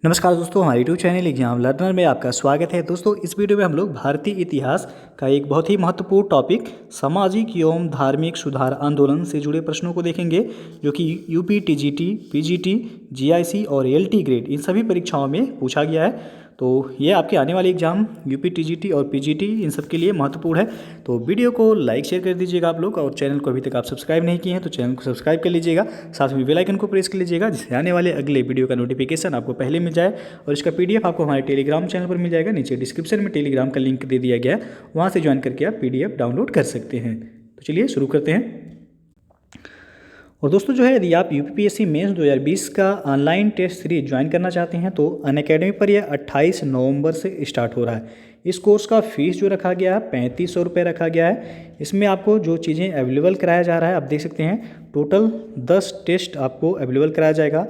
नमस्कार दोस्तों, हमारे यूट्यूब चैनल एग्जाम लर्नर में आपका स्वागत है। दोस्तों, इस वीडियो में हम लोग भारतीय इतिहास का एक बहुत ही महत्वपूर्ण टॉपिक सामाजिक एवं धार्मिक सुधार आंदोलन से जुड़े प्रश्नों को देखेंगे, जो कि यूपी, टीजीटी, पीजीटी, जीआईसी और एलटी ग्रेड इन सभी परीक्षाओं में पूछा गया है। तो ये आपके आने वाले एग्जाम यूपी, टीजीटी और पीजीटी इन सब के लिए महत्वपूर्ण है। तो वीडियो को लाइक शेयर कर दीजिएगा आप लोग, और चैनल को अभी तक आप सब्सक्राइब नहीं किए हैं तो चैनल को सब्सक्राइब कर लीजिएगा। साथ में बेल आइकन को प्रेस कर लीजिएगा, जिससे आने वाले अगले वीडियो का नोटिफिकेशन आपको पहले मिल जाए। और इसका पीडीएफ आपको हमारे टेलीग्राम चैनल पर मिल जाएगा। नीचे डिस्क्रिप्शन में टेलीग्राम का लिंक दे दिया गया है, वहाँ से ज्वाइन करके आप पीडीएफ डाउनलोड कर सकते हैं। तो चलिए शुरू करते हैं। और दोस्तों जो है, यदि आप यूपीपीएससी मेंस 2020 का ऑनलाइन टेस्ट सीरीज ज्वाइन करना चाहते हैं तो अनअकैडमी पर यह 28 नवंबर से स्टार्ट हो रहा है। इस कोर्स का फीस जो रखा गया है 3500 रुपये रखा गया है। इसमें आपको जो चीज़ें अवेलेबल कराया जा रहा है आप देख सकते हैं। टोटल 10 टेस्ट आपको अवेलेबल कराया जाएगा।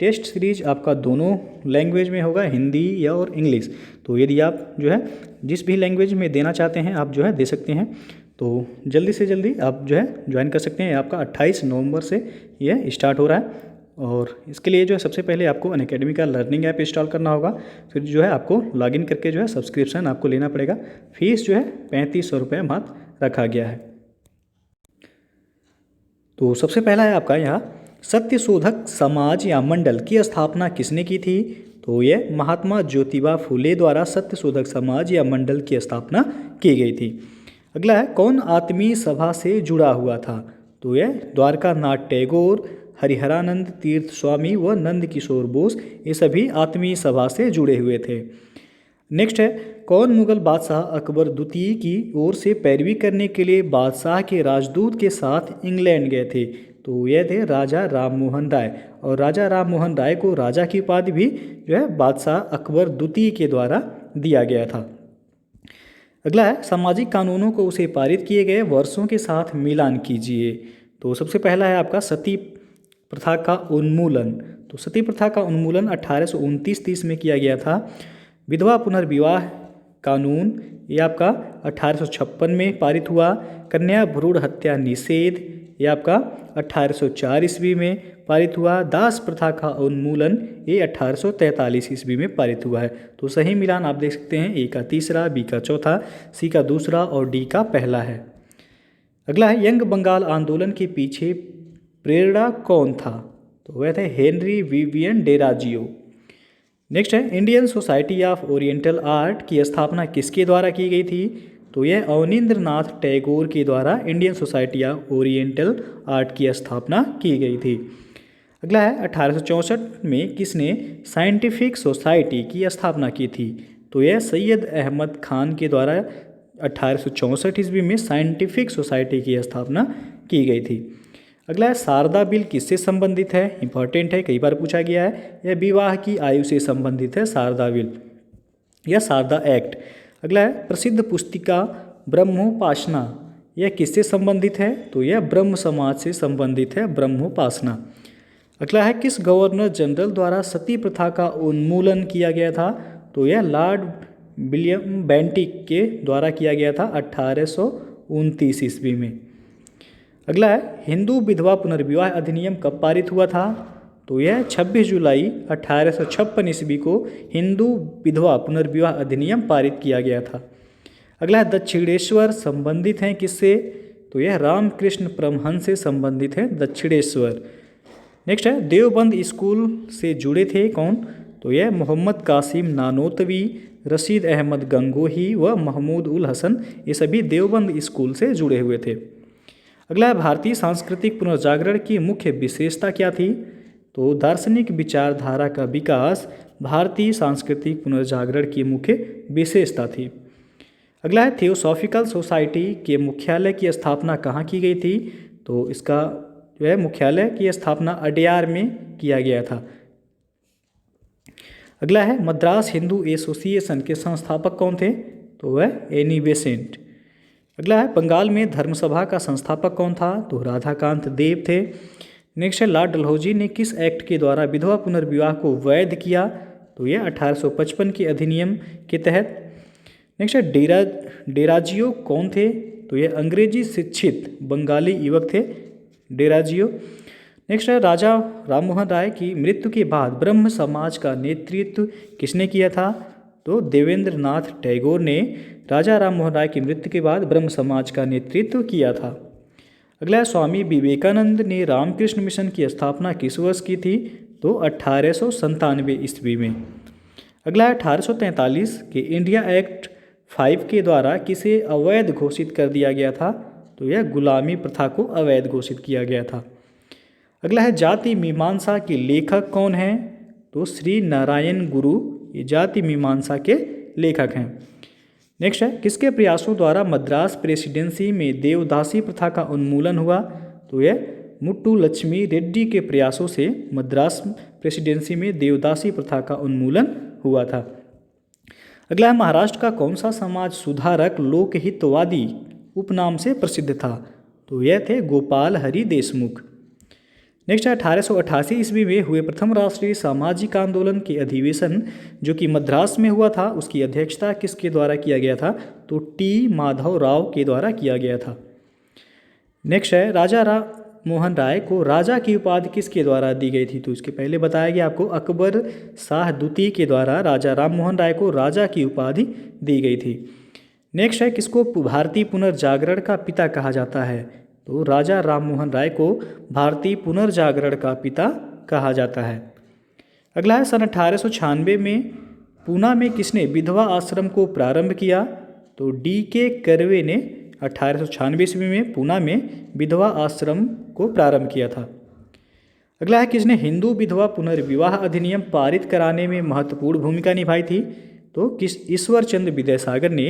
टेस्ट सीरीज आपका दोनों लैंग्वेज में होगा, हिंदी या और इंग्लिश। तो यदि आप जो है जिस भी लैंग्वेज में देना चाहते हैं आप जो है दे सकते हैं। तो जल्दी से जल्दी आप जो है ज्वाइन कर सकते हैं। आपका 28 नवंबर से यह स्टार्ट हो रहा है। और इसके लिए जो है सबसे पहले आपको अनअकैडमी का लर्निंग ऐप इंस्टॉल करना होगा। फिर जो है आपको लॉगिन करके जो है सब्सक्रिप्शन आपको लेना पड़ेगा। फीस जो है 3500 रुपये मात्र रखा गया है। तो सबसे पहला है आपका यहाँ, सत्यशोधक समाज या मंडल की स्थापना किसने की थी? तो यह महात्मा ज्योतिबा फुले द्वारा सत्यशोधक समाज या मंडल की स्थापना की गई थी। अगला है, कौन आत्मीय सभा से जुड़ा हुआ था? तो यह द्वारका नाथ टैगोर, हरिहरानंद तीर्थ स्वामी व नंद किशोर बोस, ये सभी आत्मीय सभा से जुड़े हुए थे। नेक्स्ट है, कौन मुगल बादशाह अकबर द्वितीय की ओर से पैरवी करने के लिए बादशाह के राजदूत के साथ इंग्लैंड गए थे? तो यह थे राजा राम मोहन राय। और राजा राम मोहन राय को राजा की उपाधि भी जो है बादशाह अकबर द्वितीय के द्वारा दिया गया था। अगला है, सामाजिक कानूनों को उसे पारित किए गए वर्षों के साथ मिलान कीजिए। तो सबसे पहला है आपका सती प्रथा का उन्मूलन। तो सती प्रथा का उन्मूलन 1829-30 में किया गया था। विधवा पुनर्विवाह कानून ये आपका 1856 में पारित हुआ। कन्या भ्रूण हत्या निषेध ये आपका 1804 ईस्वी में पारित हुआ। दास प्रथा का उन्मूलन ये 1843 ईस्वी में पारित हुआ है। तो सही मिलान आप देख सकते हैं, ए का तीसरा, बी का चौथा, सी का दूसरा और डी का पहला है। अगला है, यंग बंगाल आंदोलन के पीछे प्रेरणा कौन था? तो वह थे हेनरी विवियन डेराजियो। नेक्स्ट है, Indian society of oriental art की स्थापना किसके द्वारा की गई थी? तो यह अवनींद्र नाथ टैगोर के द्वारा Indian society of oriental art की स्थापना की गई थी। अगला है, 1864 में किसने साइंटिफिक सोसाइटी की स्थापना की थी? तो यह सैयद अहमद खान के द्वारा 1864 ईस्वी में साइंटिफिक सोसाइटी की स्थापना की गई थी। अगला है, शारदा बिल किससे संबंधित है? इंपॉर्टेंट है, कई बार पूछा गया है। यह विवाह की आयु से संबंधित है, शारदा बिल या शारदा एक्ट। अगला है, प्रसिद्ध पुस्तिका ब्रह्मोपासना यह किससे संबंधित है? तो यह ब्रह्म समाज से संबंधित है, ब्रह्मोपासना। अगला है, किस गवर्नर जनरल द्वारा सती प्रथा का उन्मूलन किया गया था? तो यह लॉर्ड विलियम बेंटिक के द्वारा किया गया था 1829 ईस्वी में। अगला है, हिंदू विधवा पुनर्विवाह अधिनियम कब पारित हुआ था? तो यह 26 जुलाई 1856 ईस्वी को हिंदू विधवा पुनर्विवाह अधिनियम पारित किया गया था। अगला है, दक्षिणेश्वर संबंधित हैं किससे? तो यह रामकृष्ण परमहंस से संबंधित है, दक्षिणेश्वर। नेक्स्ट है, देवबंद स्कूल से जुड़े थे कौन? तो यह मोहम्मद कासिम नानोतवी, रशीद अहमद गंगोही व महमूद उल हसन, ये सभी देवबंद स्कूल से जुड़े हुए थे। अगला है, भारतीय सांस्कृतिक पुनर्जागरण की मुख्य विशेषता क्या थी? तो दार्शनिक विचारधारा का विकास भारतीय सांस्कृतिक पुनर्जागरण की मुख्य विशेषता थी। अगला है, थियोसॉफिकल सोसाइटी के मुख्यालय की स्थापना कहाँ की गई थी? तो इसका जो है मुख्यालय की स्थापना अडयार में किया गया था। अगला है, मद्रास हिंदू एसोसिएशन के संस्थापक कौन थे? तो वह एनी बेसेंट। अगला है, बंगाल में धर्मसभा का संस्थापक कौन था? तो राधाकांत देव थे। नेक्स्ट है, लॉर्ड डलहौजी ने किस एक्ट के द्वारा विधवा पुनर्विवाह को वैध किया? तो यह 1855 के अधिनियम के तहत। नेक्स्ट है, डेराजियो कौन थे? तो यह अंग्रेजी शिक्षित बंगाली युवक थे, डेराजियो। नेक्स्ट है राजा राममोहन राय की मृत्यु के बाद ब्रह्म समाज का नेतृत्व किसने किया था? तो देवेंद्र नाथ टैगोर ने राजा राममोहन राय की मृत्यु के बाद ब्रह्म समाज का नेतृत्व किया था। अगला है स्वामी विवेकानंद ने रामकृष्ण मिशन की स्थापना किस वर्ष की थी? तो 1897 ईस्वी में। अगला है 1843 के इंडिया एक्ट 5 के द्वारा किसे अवैध घोषित कर दिया गया था? तो यह गुलामी प्रथा को अवैध घोषित किया गया था। अगला है जाति मीमांसा के लेखक कौन हैं? तो श्री नारायण गुरु ये जाति मीमांसा के लेखक हैं। नेक्स्ट है किसके प्रयासों द्वारा मद्रास प्रेसिडेंसी में देवदासी प्रथा का उन्मूलन हुआ? तो यह मुट्टू लक्ष्मी रेड्डी के प्रयासों से मद्रास प्रेसिडेंसी में देवदासी प्रथा का उन्मूलन हुआ था। अगला है महाराष्ट्र का कौन सा समाज सुधारक लोकहितवादी उपनाम से प्रसिद्ध था? तो यह थे गोपाल हरि देशमुख। नेक्स्ट है 1888 ईस्वी में हुए प्रथम राष्ट्रीय सामाजिक आंदोलन के अधिवेशन जो कि मद्रास में हुआ था उसकी अध्यक्षता किसके द्वारा किया गया था? तो टी माधव राव के द्वारा किया गया था। नेक्स्ट है राजा राममोहन राय को राजा की उपाधि किसके द्वारा दी गई थी? तो इसके पहले बताया गया आपको अकबर शाह द्वितीय के द्वारा राजा राममोहन राय को राजा की उपाधि दी गई थी। नेक्स्ट है किसको भारतीय पुनर्जागरण का पिता कहा जाता है? तो राजा राममोहन राय को भारतीय पुनर्जागरण का पिता कहा जाता है। अगला है सन 1896 में पूना में किसने विधवा आश्रम को प्रारंभ किया? तो D.K. कर्वे ने 1896 ईस्वी में पूना में विधवा आश्रम को प्रारंभ किया था। अगला है किसने हिंदू विधवा पुनर्विवाह अधिनियम पारित कराने में महत्वपूर्ण भूमिका निभाई थी? तो किस ईश्वर चंद्र विद्यासागर ने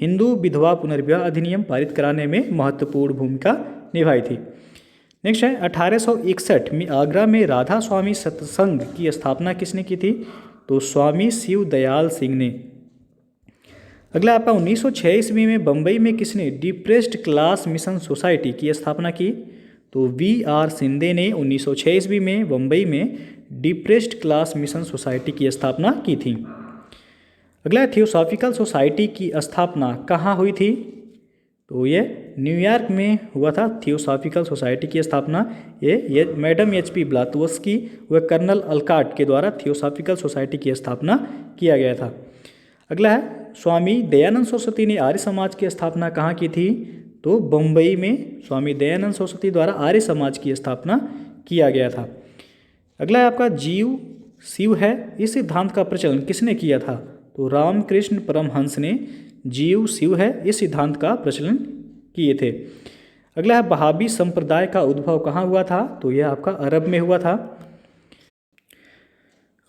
हिंदू विधवा पुनर्विवाह अधिनियम पारित कराने में महत्वपूर्ण भूमिका निभाई थी। नेक्स्ट है 1861 में आगरा में राधा स्वामी सत्संग की स्थापना किसने की थी? तो स्वामी शिव दयाल सिंह ने। अगला आपका 1906 ईस्वी में बम्बई में किसने डिप्रेस्ड क्लास मिशन सोसाइटी की स्थापना की? तो V.R. शिंदे ने 1906 ईस्वी में बम्बई में डिप्रेस्ड क्लास मिशन सोसाइटी की स्थापना की थी। अगला थियोसॉफिकल सोसाइटी की स्थापना कहाँ हुई थी? तो ये न्यूयॉर्क में हुआ था थियोसॉफिकल सोसाइटी की स्थापना। ये मैडम H.P. ब्लातवस्की व कर्नल अलकाट के द्वारा थियोसॉफिकल सोसाइटी की स्थापना किया गया था। अगला है स्वामी दयानंद सरस्वती ने आर्य समाज की स्थापना कहाँ की थी? तो बम्बई में स्वामी दयानंद सरस्वती द्वारा आर्य समाज की स्थापना किया गया था। अगला है आपका जीव शिव है इस सिद्धांत का प्रचलन किसने किया था? तो रामकृष्ण परमहंस ने जीव शिव है इस सिद्धांत का प्रचलन किए थे। अगला है बहाबी संप्रदाय का उद्भव कहाँ हुआ था? तो यह आपका अरब में हुआ था।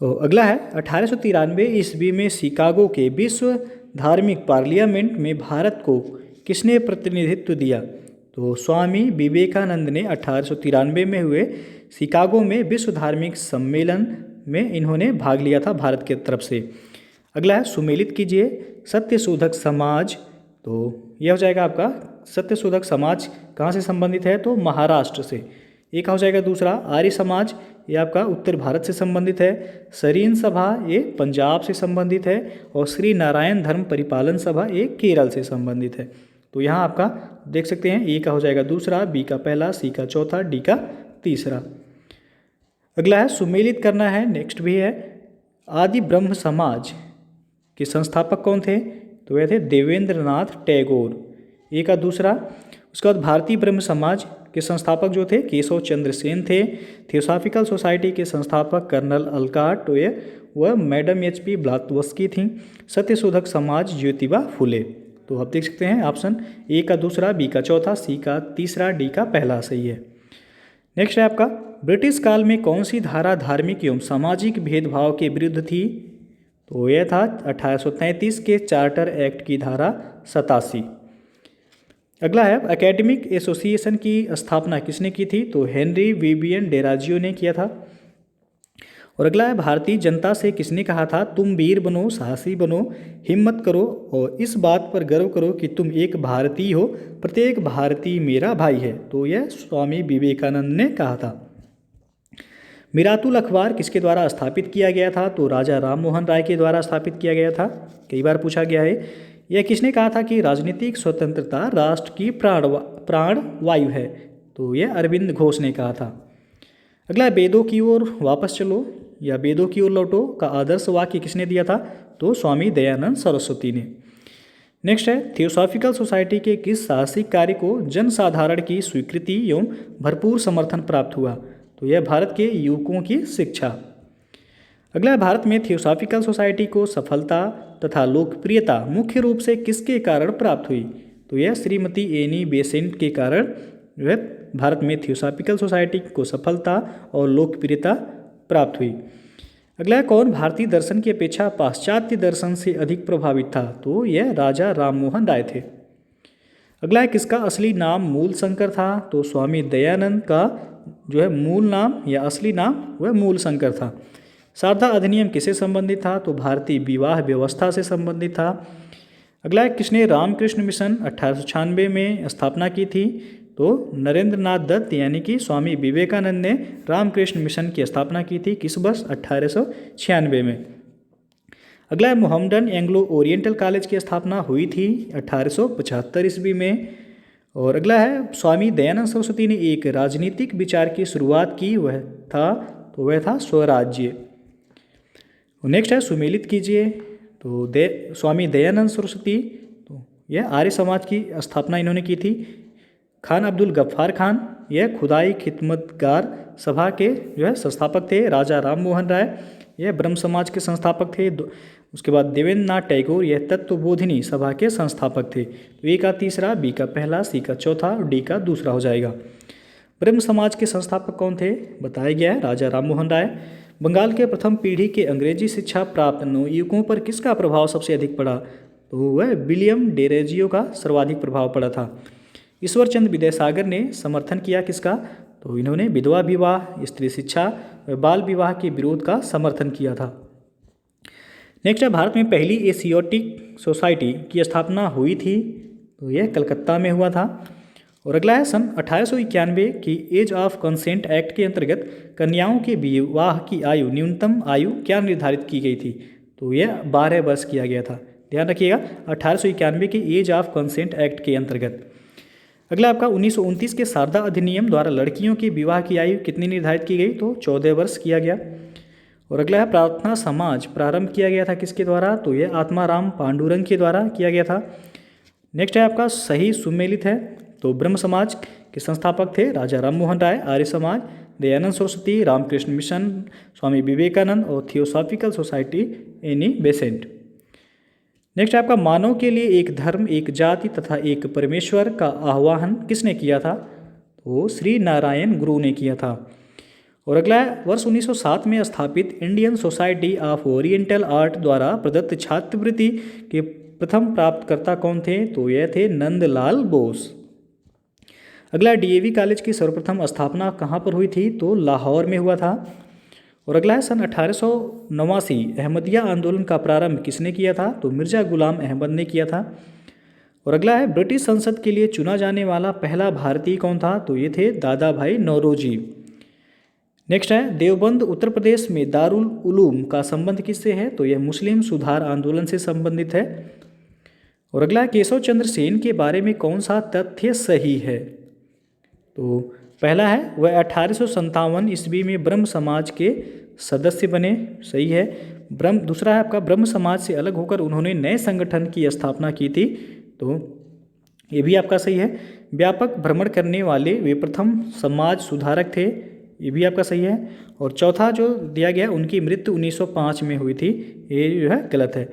अगला है 1893 ईस्वी में शिकागो के विश्व धार्मिक पार्लियामेंट में भारत को किसने प्रतिनिधित्व दिया? तो स्वामी विवेकानंद ने 1893 में हुए शिकागो में विश्व धार्मिक सम्मेलन में इन्होंने भाग लिया था भारत की तरफ से। अगला है सुमेलित कीजिए सत्यशोधक समाज। तो यह हो जाएगा आपका सत्यशोधक समाज कहाँ से संबंधित है? तो महाराष्ट्र से। एक हो जाएगा दूसरा आर्य समाज, ये आपका उत्तर भारत से संबंधित है। सरीन सभा ये पंजाब से संबंधित है और श्री नारायण धर्म परिपालन सभा ये केरल से संबंधित है। तो यहाँ आपका देख सकते हैं ए का हो जाएगा दूसरा, बी का पहला, सी का चौथा, डी का तीसरा। अगला है सुमेलित करना है, नेक्स्ट भी है आदि ब्रह्म समाज के संस्थापक कौन थे? तो वे थे देवेंद्र नाथ टैगोर। ए का दूसरा। उसके बाद भारतीय ब्रह्म समाज के संस्थापक जो थे केशव चंद्र सेन थे। थियोसॉफिकल सोसाइटी के संस्थापक कर्नल अलकाट वह मैडम H.P. ब्लातवस्की थी। सत्यशोधक समाज ज्योतिबा फुले। तो आप देख सकते हैं ऑप्शन ए का दूसरा, बी का चौथा, सी का तीसरा, डी का पहला सही है। नेक्स्ट है आपका ब्रिटिश काल में कौन सी धारा धार्मिक एवं सामाजिक भेदभाव के विरुद्ध थी? तो यह था 1833 के चार्टर एक्ट की धारा 87। अगला है एकेडमिक एसोसिएशन की स्थापना किसने की थी? तो हेनरी विवियन डेराजियो ने किया था। और अगला है भारतीय जनता से किसने कहा था तुम वीर बनो, साहसी बनो, हिम्मत करो और इस बात पर गर्व करो कि तुम एक भारतीय हो, प्रत्येक भारतीय मेरा भाई है। तो यह स्वामी विवेकानंद ने कहा था। मिरातुल अखबार किसके द्वारा स्थापित किया गया था? तो राजा राममोहन राय के द्वारा स्थापित किया गया था। कई बार पूछा गया है। यह किसने कहा था कि राजनीतिक स्वतंत्रता राष्ट्र की प्राण वायु है? तो यह अरविंद घोष ने कहा था। अगला है वेदों की ओर वापस चलो या वेदों की ओर लौटो का आदर्श वाक्य किसने दिया था? तो स्वामी दयानंद सरस्वती ने। नेक्स्ट है थियोसॉफिकल सोसाइटी के किस साहसिक कार्य को जनसाधारण की स्वीकृति एवं भरपूर समर्थन प्राप्त हुआ? तो यह भारत के युवकों की शिक्षा। अगला है भारत में थियोसॉफिकल सोसाइटी को सफलता तथा लोकप्रियता मुख्य रूप से किसके कारण प्राप्त हुई? तो यह श्रीमती एनी बेसेंट के कारण जो है भारत में थियोसॉफिकल सोसाइटी को सफलता और लोकप्रियता प्राप्त हुई। अगला है कौन भारतीय दर्शन की अपेक्षा पाश्चात्य दर्शन से अधिक प्रभावित था? तो यह राजा राममोहन राय थे। अगला है किसका असली नाम मूल शंकर था? तो स्वामी दयानंद का जो है मूल नाम या असली नाम वह मूल शंकर था। शारदा अधिनियम किससे संबंधित था? तो भारतीय विवाह व्यवस्था से संबंधित था। अगला है किसने रामकृष्ण मिशन 1896 में स्थापना की थी? तो नरेंद्र नाथ दत्त यानी कि स्वामी विवेकानंद ने रामकृष्ण मिशन की स्थापना की थी किस वर्ष? 1896 में। अगला है मोहम्मडन एंग्लो ओरिएंटल कॉलेज की स्थापना हुई थी 1875 ईस्वी में। और अगला है स्वामी दयानंद सरस्वती ने एक राजनीतिक विचार की शुरुआत की, वह था स्वराज्य। नेक्स्ट है सुमेलित कीजिए। तो स्वामी दयानंद सरस्वती तो यह आर्य समाज की स्थापना इन्होंने की थी। खान अब्दुल गफ्फार खान यह खुदाई खिदमतगार सभा के जो है संस्थापक थे। राजा राममोहन राय यह ब्रह्म समाज के संस्थापक थे। उसके बाद देवेंद्र नाथ टैगोर यह तत्वबोधिनी सभा के संस्थापक थे। तो ए का तीसरा, बी का पहला, सी का चौथा और डी का दूसरा हो जाएगा। ब्रह्म समाज के संस्थापक कौन थे? बताया गया है राजा राममोहन राय। बंगाल के प्रथम पीढ़ी के अंग्रेजी शिक्षा प्राप्त नवयुवकों पर किसका प्रभाव सबसे अधिक पड़ा? तो वह विलियम डेरोजियो का सर्वाधिक प्रभाव पड़ा था। ईश्वर चंद्र विद्यासागर ने समर्थन किया किसका? तो इन्होंने विधवा विवाह, स्त्री शिक्षा व बाल विवाह के विरोध का समर्थन किया था। नेक्स्ट है भारत में पहली एशियोटिक सोसाइटी की स्थापना हुई थी, तो यह कलकत्ता में हुआ था। और अगला है सन 1891 की एज ऑफ कंसेंट एक्ट के अंतर्गत कन्याओं के विवाह की आयु न्यूनतम आयु क्या निर्धारित की गई थी? तो यह 12 वर्ष किया गया था। ध्यान रखिएगा 1891 की एज ऑफ कंसेंट एक्ट के अंतर्गत। अगला आपका 1929 के शारदा अधिनियम द्वारा लड़कियों की विवाह की आयु कितनी निर्धारित की गई? तो 14 वर्ष किया गया। और अगला है प्रार्थना समाज प्रारंभ किया गया था किसके द्वारा? तो यह आत्माराम पांडुरंग के द्वारा किया गया था। नेक्स्ट है आपका सही सुमेलित है। तो ब्रह्म समाज के संस्थापक थे राजा राममोहन राय, आर्य समाज दयानंद सरस्वती, रामकृष्ण मिशन स्वामी विवेकानंद और theosophical society Annie Besant. Next है आपका मानव के लिए एक धर्म, एक जाति तथा एक परमेश्वर का आह्वान किसने किया था? तो श्री नारायण गुरु ने किया था। और अगला है वर्ष 1907 में स्थापित Indian society of oriental art द्वारा प्रदत्त छात्रवृत्ति के प्रथम प्राप्तकर्ता कौन थे? तो यह थे नंदलाल बोस। अगला डीएवी कॉलेज की सर्वप्रथम स्थापना कहाँ पर हुई थी? तो लाहौर में हुआ था। और अगला है सन 1889 अहमदिया आंदोलन का प्रारंभ किसने किया था? तो मिर्जा गुलाम अहमद ने किया था। और अगला है ब्रिटिश संसद के लिए चुना जाने वाला पहला भारतीय कौन था? तो ये थे दादा भाई नौरोजी। नेक्स्ट है देवबंद उत्तर प्रदेश में दारुल उलूम का संबंध किससे है? तो यह मुस्लिम सुधार आंदोलन से संबंधित है। और अगला है केशव चंद्र सेन के बारे में कौन सा तथ्य सही है? तो पहला है वह 1857 ईस्वी में ब्रह्म समाज के सदस्य बने, सही है। दूसरा है आपका ब्रह्म समाज से अलग होकर उन्होंने नए संगठन की स्थापना की थी, तो ये भी आपका सही है। व्यापक भ्रमण करने वाले वे प्रथम समाज सुधारक थे, ये भी आपका सही है। और चौथा जो दिया गया उनकी मृत्यु 1905 में हुई थी, ये जो है गलत है।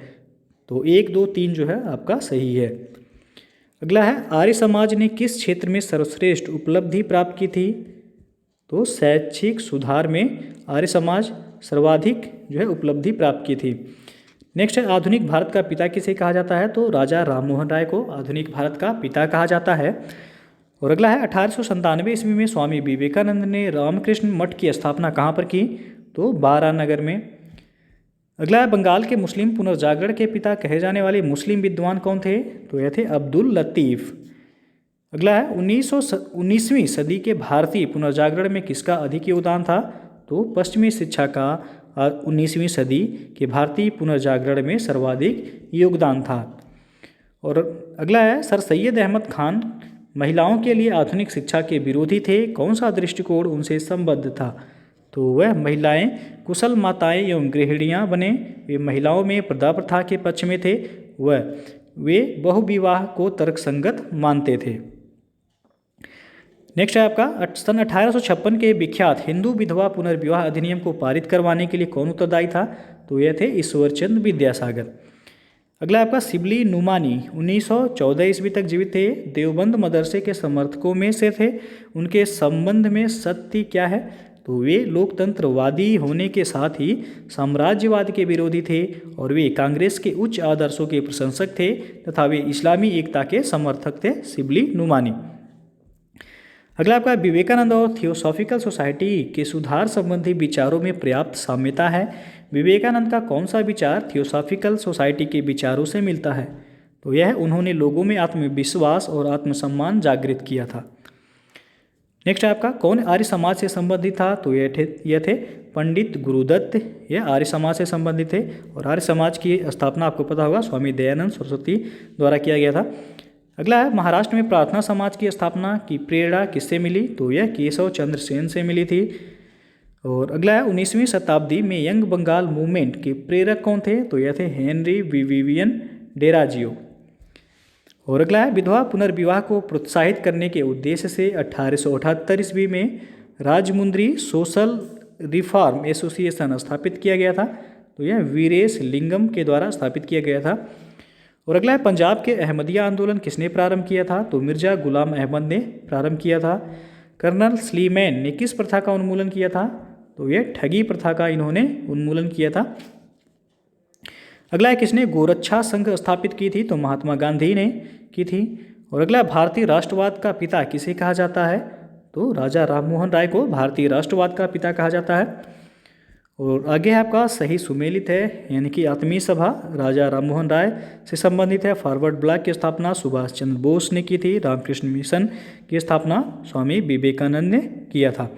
तो 1, 2, 3 जो है आपका सही है। अगला है आर्य समाज ने किस क्षेत्र में सर्वश्रेष्ठ उपलब्धि प्राप्त की थी? तो शैक्षिक सुधार में आर्य समाज सर्वाधिक जो है उपलब्धि प्राप्त की थी। नेक्स्ट है आधुनिक भारत का पिता किसे कहा जाता है? तो राजा राममोहन राय को आधुनिक भारत का पिता कहा जाता है। और अगला है 1897 ईस्वी में स्वामी विवेकानंद ने रामकृष्ण मठ की स्थापना कहाँ पर की? तो बारानगर में। अगला है बंगाल के मुस्लिम पुनर्जागरण के पिता कहे जाने वाले मुस्लिम विद्वान कौन थे? तो यह थे अब्दुल लतीफ़। अगला है 19वीं सदी के भारतीय पुनर्जागरण में किसका अधिक योगदान था? तो पश्चिमी शिक्षा का 19वीं सदी के भारतीय पुनर्जागरण में सर्वाधिक योगदान था। और अगला है सर सैयद अहमद खान महिलाओं के लिए आधुनिक शिक्षा के विरोधी थे, कौन सा दृष्टिकोण उनसे संबद्ध था? तो वह महिलाएं कुशल माताएं एवं गृहिणियां बने। वे महिलाओं में पर्दा प्रथा के पक्ष में थे। वे बहुविवाह को तर्कसंगत मानते थे। नेक्स्ट है आपका सन 1856 के विख्यात हिंदू विधवा पुनर्विवाह अधिनियम को पारित करवाने के लिए कौन उत्तरदायी था? तो यह थे ईश्वरचंद विद्यासागर। अगला आपका शिबली नुमानी 1914 ईस्वी तक जीवित थे। देवबंद मदरसे के समर्थकों में से थे। उनके संबंध में सत्य क्या है? तो वे लोकतंत्रवादी होने के साथ ही साम्राज्यवाद के विरोधी थे और वे कांग्रेस के उच्च आदर्शों के प्रशंसक थे तथा वे इस्लामी एकता के समर्थक थे। शिबली नुमानी। अगला आपका विवेकानंद और थियोसॉफिकल सोसाइटी के सुधार संबंधी विचारों में पर्याप्त साम्यता है। विवेकानंद का कौन सा विचार थियोसॉफिकल सोसाइटी के विचारों से मिलता है? तो यह उन्होंने लोगों में आत्मविश्वास और आत्मसम्मान जागृत किया था। नेक्स्ट आपका कौन आर्य समाज से संबंधित था? तो यह थे पंडित गुरुदत्त। यह आर्य समाज से संबंधित थे और आर्य समाज की स्थापना आपको पता होगा स्वामी दयानंद सरस्वती द्वारा किया गया था। अगला है महाराष्ट्र में प्रार्थना समाज की स्थापना की प्रेरणा किससे मिली? तो यह केशव चंद्र सेन से मिली थी। और अगला है 19वीं शताब्दी में यंग बंगाल मूवमेंट के प्रेरक कौन थे? तो यह थे हेनरी विवियन डेराजियो। और अगला है विधवा पुनर्विवाह को प्रोत्साहित करने के उद्देश्य से 1878 ईस्वी में राजमुंद्री सोशल रिफॉर्म एसोसिएशन स्थापित किया गया था। तो यह वीरेश लिंगम के द्वारा स्थापित किया गया था। और अगला है पंजाब के अहमदिया आंदोलन किसने प्रारंभ किया था? तो मिर्जा गुलाम अहमद ने प्रारंभ किया था। कर्नल स्लीमैन ने किस प्रथा का उन्मूलन किया था? तो यह ठगी प्रथा का इन्होंने उन्मूलन किया था। अगला है किसने गोरक्षा संघ स्थापित की थी? तो महात्मा गांधी ने की थी। और अगला भारतीय राष्ट्रवाद का पिता किसे कहा जाता है? तो राजा राममोहन राय को भारतीय राष्ट्रवाद का पिता कहा जाता है। और आगे आपका सही सुमेलित है यानी कि आत्मीय सभा राजा राममोहन राय से संबंधित है। फॉरवर्ड ब्लॉक की स्थापना सुभाष चंद्र बोस ने की थी। रामकृष्ण मिशन की स्थापना स्वामी विवेकानंद ने किया था।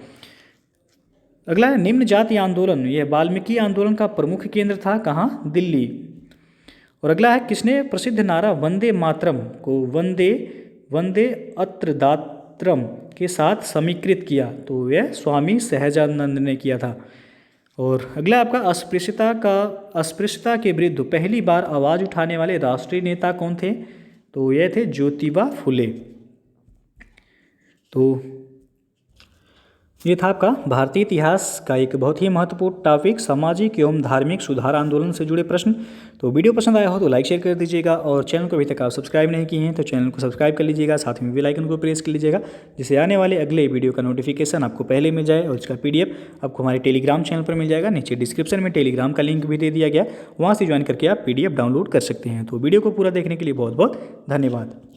अगला है निम्न जाति आंदोलन। यह वाल्मीकि आंदोलन का प्रमुख केंद्र था। कहाँ? दिल्ली। और अगला है किसने प्रसिद्ध नारा वंदे मातरम को वंदे अत्रदात्रम के साथ समीकृत किया? तो यह स्वामी सहजानंद ने किया था। और अगला आपका अस्पृश्यता के विरुद्ध पहली बार आवाज़ उठाने वाले राष्ट्रीय नेता कौन थे? तो यह थे ज्योतिबा फुले। तो ये था आपका भारतीय इतिहास का एक बहुत ही महत्वपूर्ण टॉपिक सामाजिक एवं धार्मिक सुधार आंदोलन से जुड़े प्रश्न। तो वीडियो पसंद आया हो तो लाइक शेयर कर दीजिएगा और चैनल को अभी तक आप सब्सक्राइब नहीं किए हैं तो चैनल को सब्सक्राइब कर लीजिएगा। साथ में बेल आइकन को प्रेस कर लीजिएगा जिससे आने वाले अगले वीडियो का नोटिफिकेशन आपको पहले मिल जाए। और इसका PDF आपको हमारे टेलीग्राम चैनल पर मिल जाएगा। नीचे डिस्क्रिप्शन में टेलीग्राम का लिंक भी दे दिया गया, वहाँ से ज्वाइन करके आप PDF डाउनलोड कर सकते हैं। तो वीडियो को पूरा देखने के लिए बहुत बहुत धन्यवाद।